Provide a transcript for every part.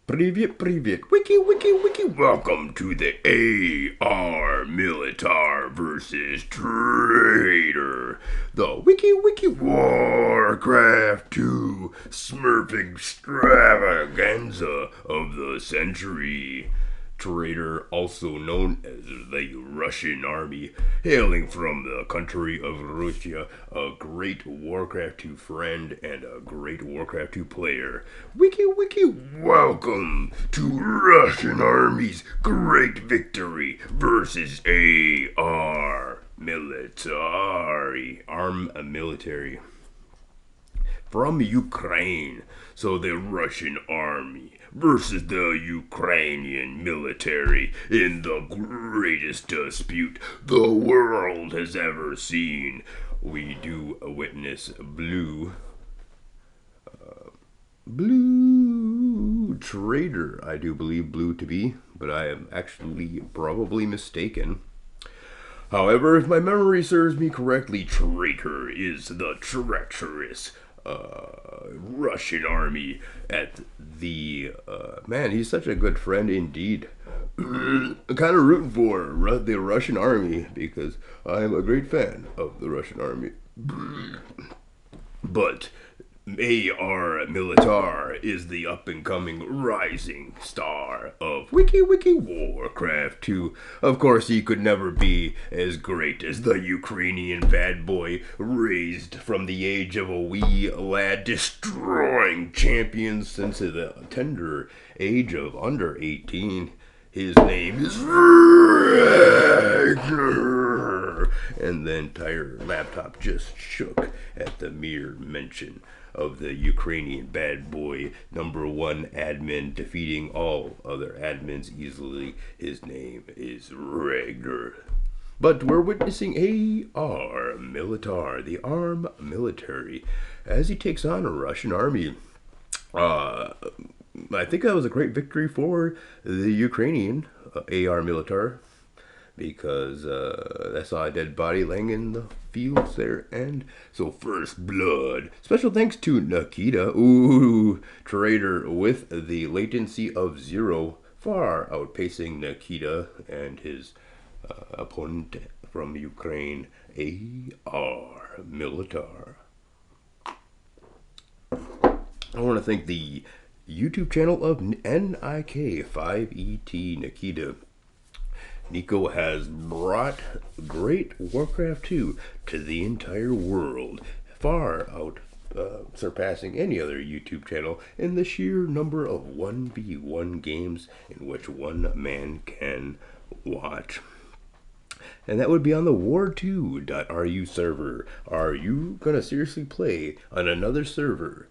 Привет, привет, wiki, wiki, wiki. Welcome to the ARMilitar versus Traitor, the wiki, wiki Warcraft 2 Smurf extravaganza of the century. Traitor, also known as the Russian army, hailing from the country of Russia, a great Warcraft 2 friend and a great Warcraft 2 player. Wiki wiki, welcome to Russian army's great victory versus ARMilitary from Ukraine. So the Russian army versus the Ukrainian military in the greatest dispute the world has ever seen. We do witness Blue Trader, I do believe Blue to be, but I am actually probably mistaken. However, if my memory serves me correctly, Traitor is the treacherous Russian army at the man. He's such a good friend indeed. I'm kind of rooting for the Russian army because I am a great fan of the Russian army. But ARMilitar is the up and coming rising star of Wiki Wiki Warcraft 2. Of course, he could never be as great as the Ukrainian bad boy raised from the age of a wee lad, destroying champions since the tender age of under 18. His name is Ragnar. And the entire laptop just shook at the mere mention of the Ukrainian bad boy, #1 admin, defeating all other admins easily. His name is Ragnar. But we're witnessing ARMilitar, the arm military, as he takes on a Russian army. I think that was a great victory for the Ukrainian ARMilitar, because I saw a dead body laying in the fields there. And so first blood. Special thanks to Nikita, Traitor with the latency of 0, far outpacing Nikita and his opponent from Ukraine, ARMilitar. I want to thank the YouTube channel of NIK5ET Nikita. Nico has brought great Warcraft 2 to the entire world, far out surpassing any other YouTube channel in the sheer number of 1v1 games in which one man can watch. And that would be on the war2.ru server. Are you going to seriously play on another server?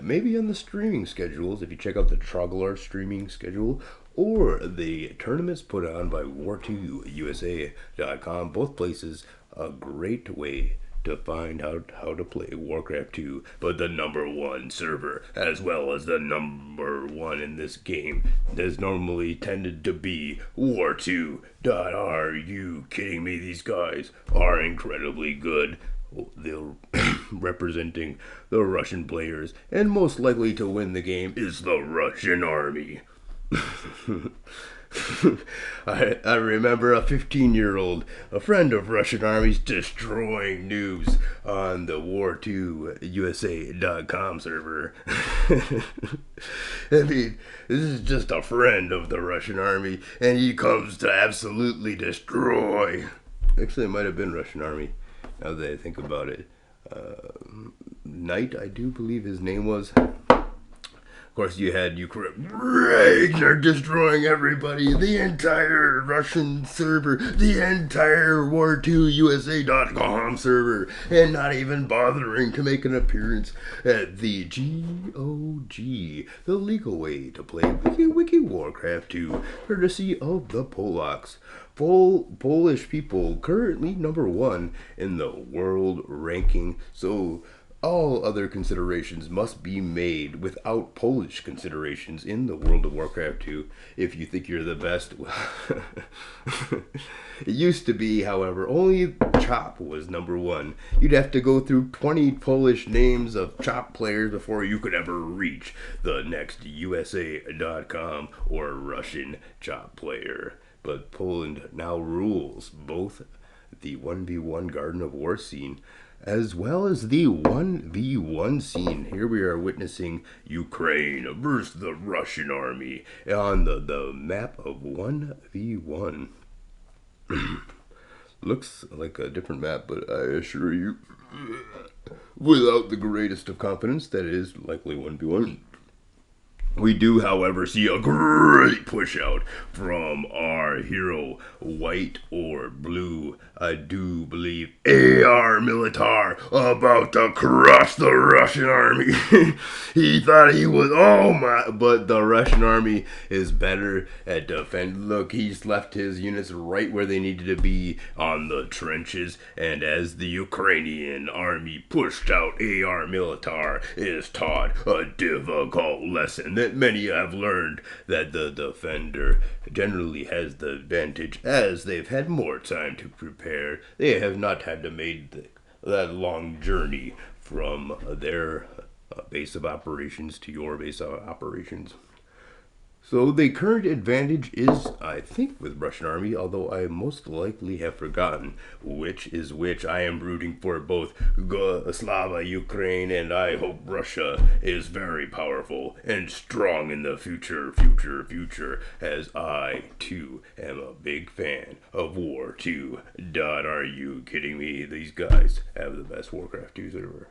Maybe on the streaming schedules, if you check out the Troglar streaming schedule, or the tournaments put on by war2usa.com. Both places a great way to find out how to play Warcraft 2, but the #1 server, as well as the #1 in this game, has normally tended to be war2. Are you kidding me? These guys are incredibly good. They're representing the Russian players, and most likely to win the game is the Russian army. I remember a 15-year-old, a friend of Russian armies, destroying noobs on the war2usa.com server. I mean, this is just a friend of the Russian army, and he comes to absolutely destroy. Actually, it might have been Russian army, now that I think about it. Knight, I do believe his name was. Of course, you had Ukraine. Ragnar destroying everybody, the entire Russian server, the entire war2usa.com server, and not even bothering to make an appearance at the GOG, the legal way to play Wiki Warcraft 2, courtesy of the Polacks. Polish people currently #1 in the world ranking. So All other considerations must be made without Polish considerations in the world of Warcraft 2 if you think you're the best. It used to be, however, only Chop was number one. You'd have to go through 20 Polish names of Chop players before you could ever reach the next USA.com or Russian Chop player. But Poland now rules both the 1v1 Garden of War scene as well as the 1v1 scene. Here we are witnessing Ukraine versus the Russian army on the map of 1v1. Looks like a different map, but I assure you, without the greatest of confidence, that it is likely 1v1. We do, however, see a great push out from our hero, white or blue. I do believe ARMilitar about to crush the Russian army. He thought he was, oh my, but the Russian army is better at defend. Look, he's left his units right where they needed to be on the trenches, and as the Ukrainian army pushed out, ARMilitar is taught a difficult lesson that many have learned, that the defender generally has the advantage as they've had more time to prepare. They have not had to make that long journey from their base of operations to your base of operations. So the current advantage is, I think, with Russian army, although I most likely have forgotten which is which. I am rooting for both Slava Ukraine, and I hope Russia is very powerful and strong in the future, as I, too, am a big fan of War 2. Are you kidding me? These guys have the best Warcraft 2s ever.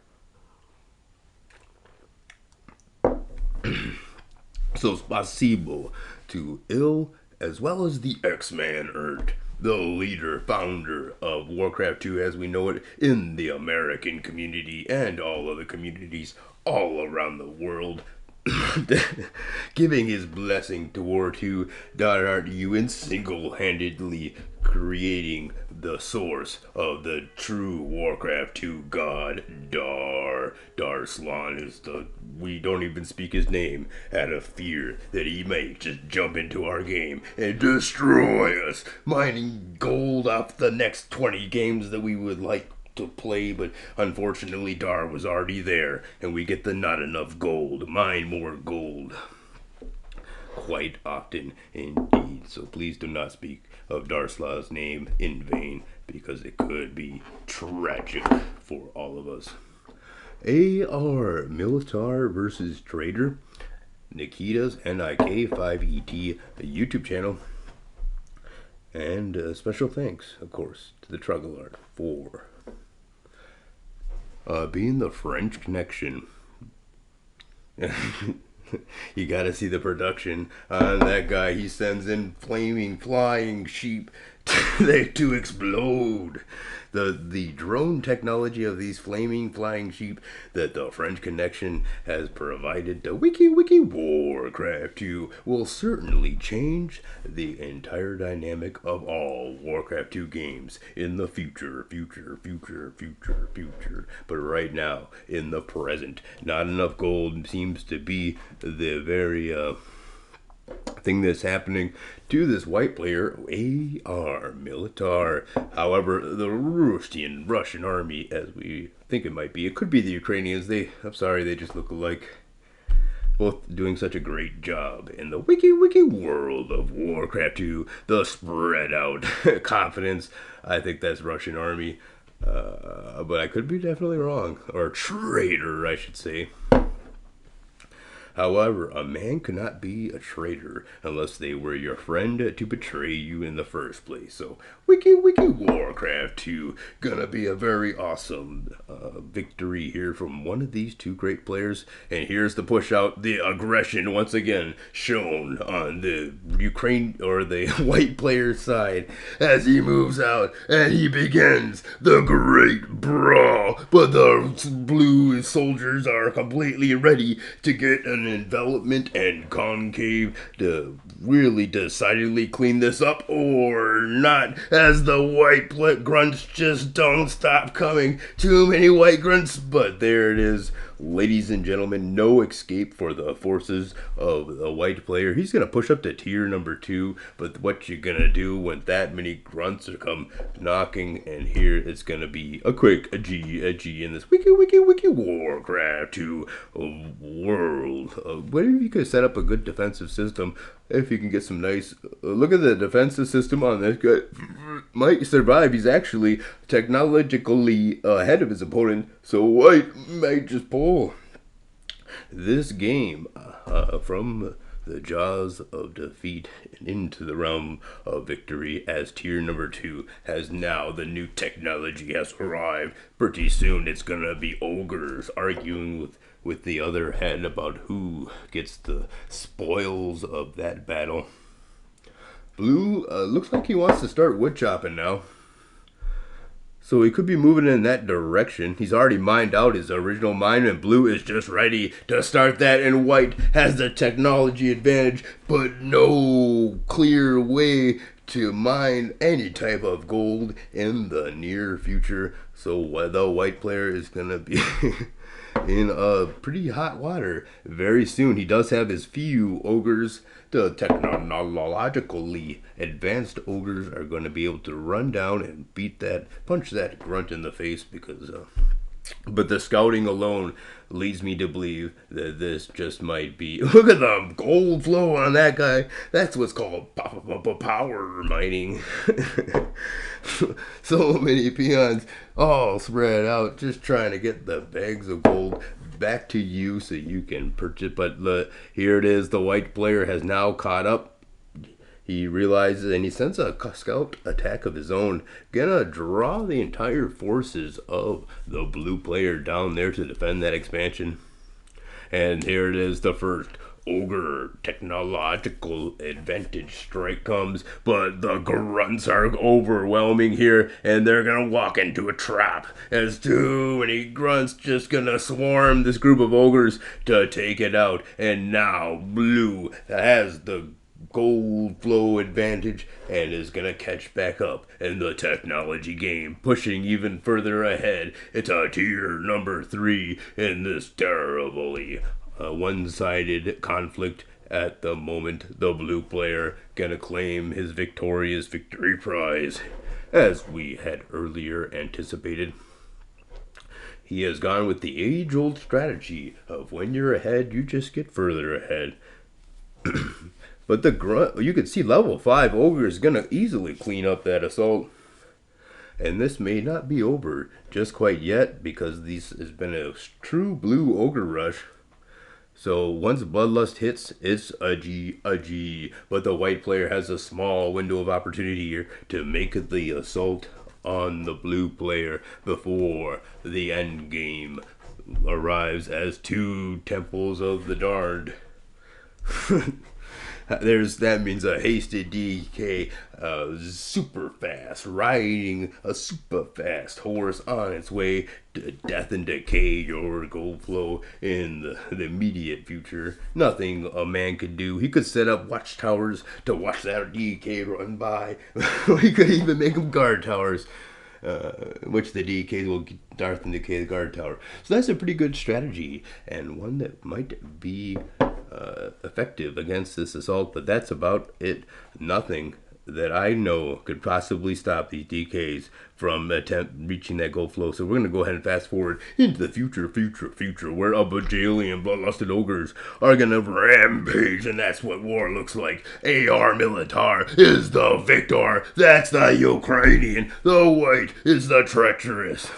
So spasibo to Ill as well as the X-Man Ert, the leader, founder of Warcraft 2 as we know it in the American community and all other communities all around the world. Giving his blessing to War 2, aren't you, in single-handedly creating the source of the true Warcraft 2 god, Darslan is we don't even speak his name out of fear that he may just jump into our game and destroy us, mining gold off the next 20 games that we would like to play, but unfortunately Dar was already there, and we get the not enough gold, mine more gold quite often indeed. So please do not speak of Darsla's name in vain, because it could be tragic for all of us. ARMilitar versus Trader, Nikita's NIK5ET YouTube channel, and special thanks, of course, to the Truggler for being the French connection. You gotta see the production on that guy. He sends in flaming flying sheep to explode. The drone technology of these flaming flying sheep that the French connection has provided to Wiki Warcraft 2 will certainly change the entire dynamic of all Warcraft 2 games in the future. But right now, in the present, not enough gold seems to be the very thing that's happening to this white player, ARMilitar. However, the Russian army, as we think it might be, it could be the Ukrainians. I'm sorry, they just look alike. Both doing such a great job in the wiki world of Warcraft 2. The spread out confidence. I think that's Russian army, but I could be definitely wrong, or traitor, I should say. However, a man could not be a traitor unless they were your friend to betray you in the first place. So, Wiki Warcraft 2, gonna be a very awesome victory here from one of these two great players. And here's the push out, the aggression once again shown on the Ukraine or the white player's side as he moves out and he begins the great brawl. But the blue soldiers are completely ready to get an envelopment and concave to really decidedly clean this up or not, as the white grunts just don't stop coming. Too many white grunts, but there it is. Ladies and gentlemen, no escape for the forces of the white player. He's going to push up to tier number 2, but what you going to do when that many grunts are come knocking, and here it's going to be a quick a G in this wiki Warcraft 2 world. What if you could set up a good defensive system? If you can get some nice look at the defensive system on this guy, might survive. He's actually technologically ahead of his opponent, so white might just pull this game from the jaws of defeat and into the realm of victory, as tier number 2 has now the new technology has arrived. Pretty soon it's gonna be ogres arguing with the other head about who gets the spoils of that battle. Blue looks like he wants to start wood chopping now. So he could be moving in that direction. He's already mined out his original mine, and blue is just ready to start that, and white has the technology advantage, but no clear way to mine any type of gold in the near future. So the white player is going to be in pretty hot water very soon. He does have his few ogres. The technologically advanced ogres are going to be able to run down and punch that grunt in the face, because but the scouting alone leads me to believe that this just might be, look at the gold flow on that guy. That's what's called power mining. So many peons all spread out just trying to get the bags of gold back to you so you can purchase. But here it is. The white player has now caught up. He realizes, and he sends a scout attack of his own, gonna draw the entire forces of the blue player down there to defend that expansion. And here it is, the first ogre technological advantage strike comes, but the grunts are overwhelming here, and they're gonna walk into a trap, as too many grunts just gonna swarm this group of ogres to take it out. And now blue has the gold flow advantage and is gonna catch back up in the technology game, pushing even further ahead. It's a tier number 3 in this terribly one-sided conflict at the moment. The blue player gonna claim his victorious victory prize, as we had earlier anticipated. He has gone with the age-old strategy of when you're ahead, you just get further ahead. But the grunt, you can see level 5 ogre is gonna easily clean up that assault. And this may not be over just quite yet, because this has been a true blue ogre rush. So once Bloodlust hits, it's a G. But the white player has a small window of opportunity here to make the assault on the blue player before the end game arrives as 2 temples of the darned. That means a hasted DK, super fast, riding a super fast horse on its way to death and decay, your gold flow in the immediate future. Nothing a man could do. He could set up watchtowers to watch that DK run by. He could even make them guard towers, which the DKs will Darth and decay the guard tower. So that's a pretty good strategy, and one that might be effective against this assault, but that's about it. Nothing that I know could possibly stop these DKs from reaching that gold flow. So we're going to go ahead and fast forward into the future, where a bajillion bloodlusted ogres are going to rampage, and that's what war looks like. ARMilitar is the victor. That's the Ukrainian. The white is the treacherous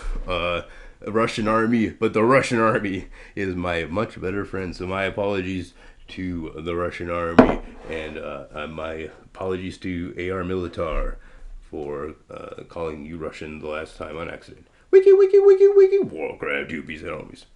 Russian army, but the Russian army is my much better friend. So my apologies to the Russian army, and my apologies to ARMilitar for calling you Russian the last time on accident. Wiki, Warcraft, you peace and homies.